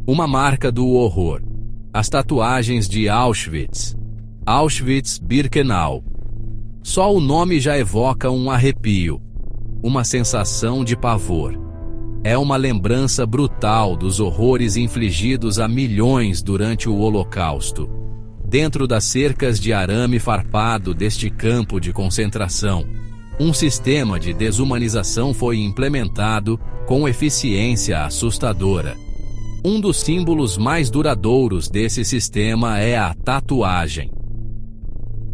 Uma marca do horror. As tatuagens de Auschwitz. Auschwitz-Birkenau. Só o nome já evoca um arrepio, uma sensação de pavor. É uma lembrança brutal dos horrores infligidos a milhões durante o Holocausto. Dentro das cercas de arame farpado deste campo de concentração, um sistema de desumanização foi implementado com eficiência assustadora. Um dos símbolos mais duradouros desse sistema é a tatuagem.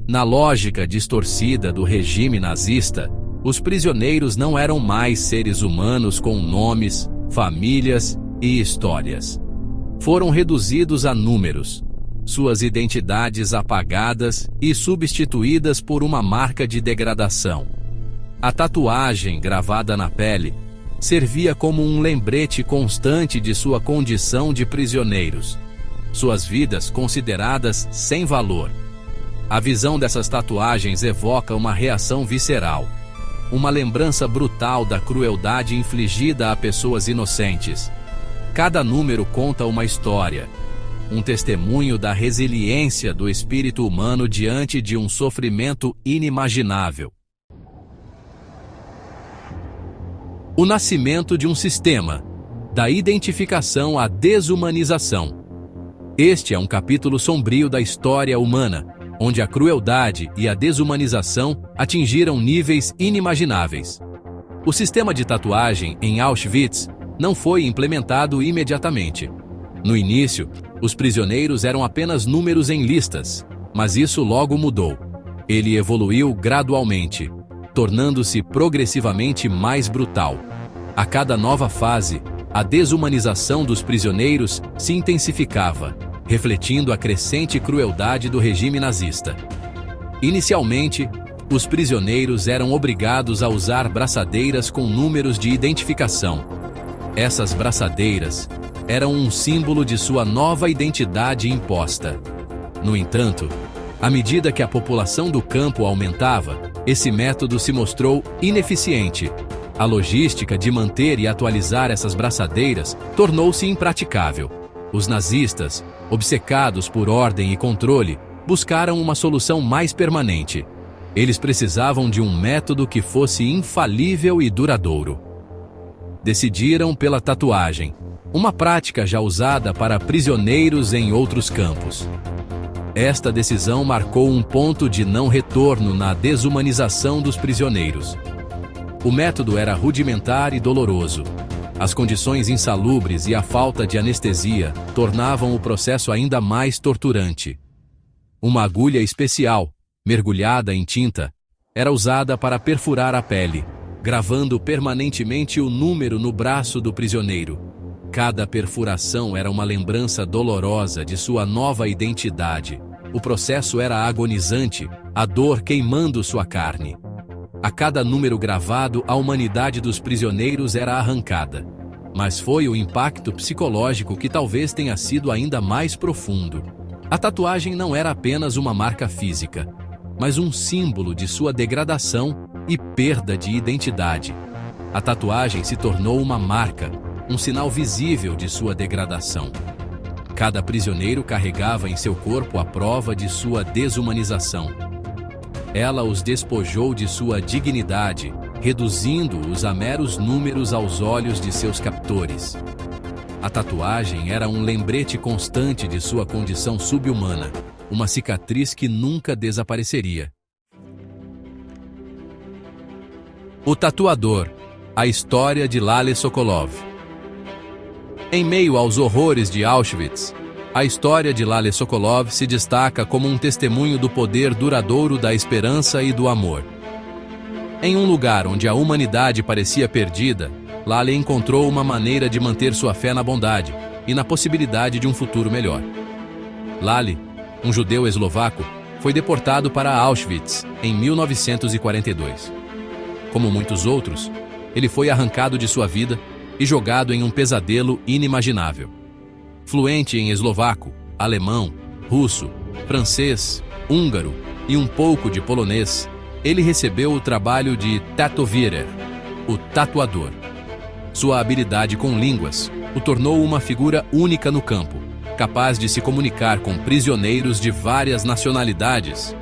Na lógica distorcida do regime nazista, os prisioneiros não eram mais seres humanos com nomes, famílias e histórias. Foram reduzidos a números, suas identidades apagadas e substituídas por uma marca de degradação. A tatuagem gravada na pele servia como um lembrete constante de sua condição de prisioneiros, suas vidas consideradas sem valor. A visão dessas tatuagens evoca uma reação visceral, uma lembrança brutal da crueldade infligida a pessoas inocentes. Cada número conta uma história, um testemunho da resiliência do espírito humano diante de um sofrimento inimaginável. O nascimento de um sistema, da identificação à desumanização. Este é um capítulo sombrio da história humana, onde a crueldade e a desumanização atingiram níveis inimagináveis. O sistema de tatuagem em Auschwitz não foi implementado imediatamente. No início, os prisioneiros eram apenas números em listas, mas isso logo mudou. Ele evoluiu gradualmente, tornando-se progressivamente mais brutal. A cada nova fase, a desumanização dos prisioneiros se intensificava, refletindo a crescente crueldade do regime nazista. Inicialmente, os prisioneiros eram obrigados a usar braçadeiras com números de identificação. Essas braçadeiras eram um símbolo de sua nova identidade imposta. No entanto, à medida que a população do campo aumentava, esse método se mostrou ineficiente. A logística de manter e atualizar essas braçadeiras tornou-se impraticável. Os nazistas, obcecados por ordem e controle, buscaram uma solução mais permanente. Eles precisavam de um método que fosse infalível e duradouro. Decidiram pela tatuagem, uma prática já usada para prisioneiros em outros campos. Esta decisão marcou um ponto de não retorno na desumanização dos prisioneiros. O método era rudimentar e doloroso. As condições insalubres e a falta de anestesia tornavam o processo ainda mais torturante. Uma agulha especial, mergulhada em tinta, era usada para perfurar a pele, gravando permanentemente o número no braço do prisioneiro. Cada perfuração era uma lembrança dolorosa de sua nova identidade. O processo era agonizante, a dor queimando sua carne. A cada número gravado, a humanidade dos prisioneiros era arrancada. Mas foi o impacto psicológico que talvez tenha sido ainda mais profundo. A tatuagem não era apenas uma marca física, mas um símbolo de sua degradação e perda de identidade. A tatuagem se tornou uma marca, um sinal visível de sua degradação. Cada prisioneiro carregava em seu corpo a prova de sua desumanização. Ela os despojou de sua dignidade, reduzindo-os a meros números aos olhos de seus captores. A tatuagem era um lembrete constante de sua condição subhumana, uma cicatriz que nunca desapareceria. O Tatuador, a história de Lale Sokolov. Em meio aos horrores de Auschwitz, a história de Lale Sokolov se destaca como um testemunho do poder duradouro da esperança e do amor. Em um lugar onde a humanidade parecia perdida, Lale encontrou uma maneira de manter sua fé na bondade e na possibilidade de um futuro melhor. Lale, um judeu eslovaco, foi deportado para Auschwitz em 1942. Como muitos outros, ele foi arrancado de sua vida e jogado em um pesadelo inimaginável. Fluente em eslovaco, alemão, russo, francês, húngaro e um pouco de polonês, ele recebeu o trabalho de Tätowierer, o tatuador. Sua habilidade com línguas, o tornou uma figura única no campo, capaz de se comunicar com prisioneiros de várias nacionalidades.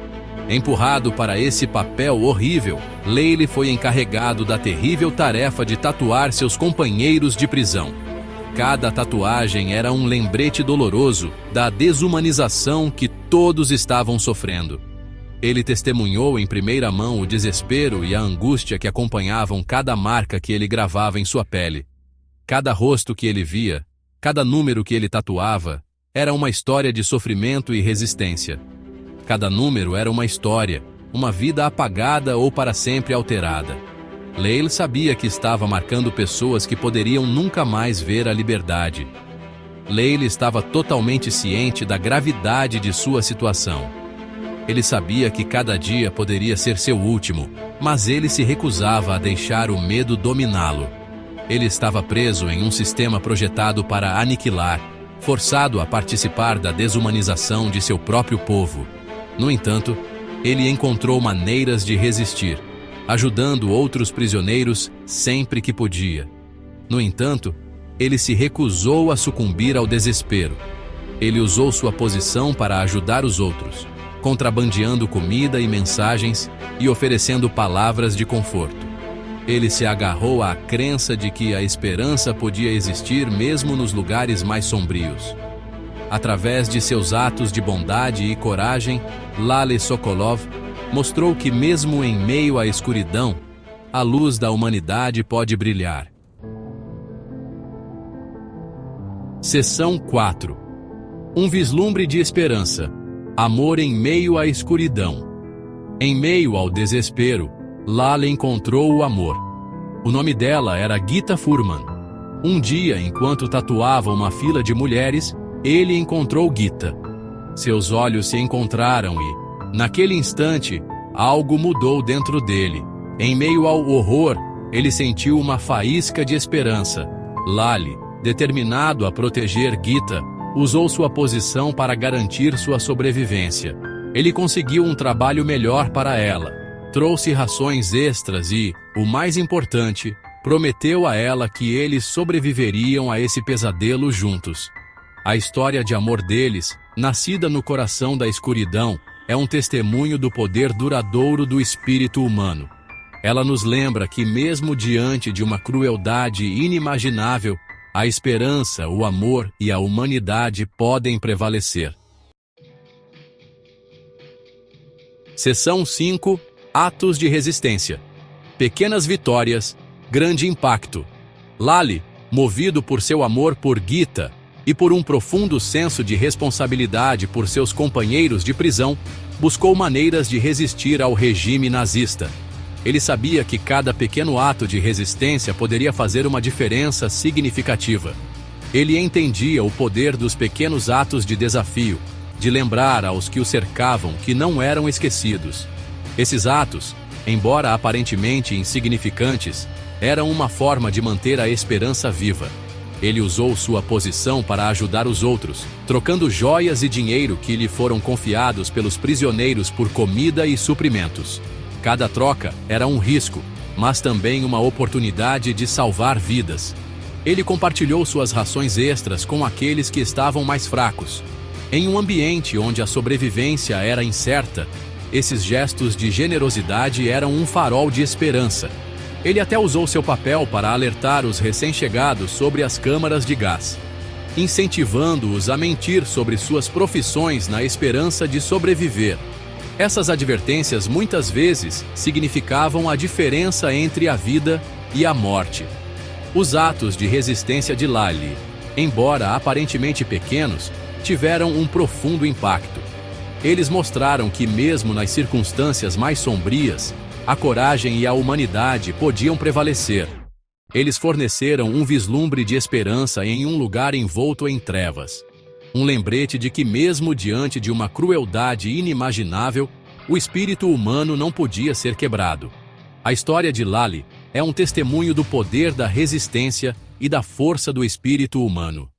Empurrado para esse papel horrível, Lyle foi encarregado da terrível tarefa de tatuar seus companheiros de prisão. Cada tatuagem era um lembrete doloroso da desumanização que todos estavam sofrendo. Ele testemunhou em primeira mão o desespero e a angústia que acompanhavam cada marca que ele gravava em sua pele. Cada rosto que ele via, cada número que ele tatuava, era uma história de sofrimento e resistência. Cada número era uma história, uma vida apagada ou para sempre alterada. Lyle sabia que estava marcando pessoas que poderiam nunca mais ver a liberdade. Lyle estava totalmente ciente da gravidade de sua situação. Ele sabia que cada dia poderia ser seu último, mas ele se recusava a deixar o medo dominá-lo. Ele estava preso em um sistema projetado para aniquilar, forçado a participar da desumanização de seu próprio povo. No entanto, ele encontrou maneiras de resistir, ajudando outros prisioneiros sempre que podia. No entanto, ele se recusou a sucumbir ao desespero. Ele usou sua posição para ajudar os outros, contrabandeando comida e mensagens e oferecendo palavras de conforto. Ele se agarrou à crença de que a esperança podia existir mesmo nos lugares mais sombrios. Através de seus atos de bondade e coragem, Lale Sokolov mostrou que mesmo em meio à escuridão, a luz da humanidade pode brilhar. Seção 4. Um vislumbre de esperança. Amor em meio à escuridão. Em meio ao desespero, Lale encontrou o amor. O nome dela era Gita Furman. Um dia, enquanto tatuava uma fila de mulheres, ele encontrou Gita. Seus olhos se encontraram e, naquele instante, algo mudou dentro dele. Em meio ao horror, ele sentiu uma faísca de esperança. Lale, determinado a proteger Gita, usou sua posição para garantir sua sobrevivência. Ele conseguiu um trabalho melhor para ela, trouxe rações extras e, o mais importante, prometeu a ela que eles sobreviveriam a esse pesadelo juntos. A história de amor deles, nascida no coração da escuridão, é um testemunho do poder duradouro do espírito humano. Ela nos lembra que mesmo diante de uma crueldade inimaginável, a esperança, o amor e a humanidade podem prevalecer. Seção 5. Atos de resistência. Pequenas vitórias, grande impacto. Lale, movido por seu amor por Gita e por um profundo senso de responsabilidade por seus companheiros de prisão, buscou maneiras de resistir ao regime nazista. Ele sabia que cada pequeno ato de resistência poderia fazer uma diferença significativa. Ele entendia o poder dos pequenos atos de desafio, de lembrar aos que o cercavam que não eram esquecidos. Esses atos, embora aparentemente insignificantes, eram uma forma de manter a esperança viva. Ele usou sua posição para ajudar os outros, trocando joias e dinheiro que lhe foram confiados pelos prisioneiros por comida e suprimentos. Cada troca era um risco, mas também uma oportunidade de salvar vidas. Ele compartilhou suas rações extras com aqueles que estavam mais fracos. Em um ambiente onde a sobrevivência era incerta, esses gestos de generosidade eram um farol de esperança. Ele até usou seu papel para alertar os recém-chegados sobre as câmaras de gás, incentivando-os a mentir sobre suas profissões na esperança de sobreviver. Essas advertências muitas vezes significavam a diferença entre a vida e a morte. Os atos de resistência de Lale, embora aparentemente pequenos, tiveram um profundo impacto. Eles mostraram que mesmo nas circunstâncias mais sombrias, a coragem e a humanidade podiam prevalecer. Eles forneceram um vislumbre de esperança em um lugar envolto em trevas. Um lembrete de que mesmo diante de uma crueldade inimaginável, o espírito humano não podia ser quebrado. A história de Lale é um testemunho do poder da resistência e da força do espírito humano.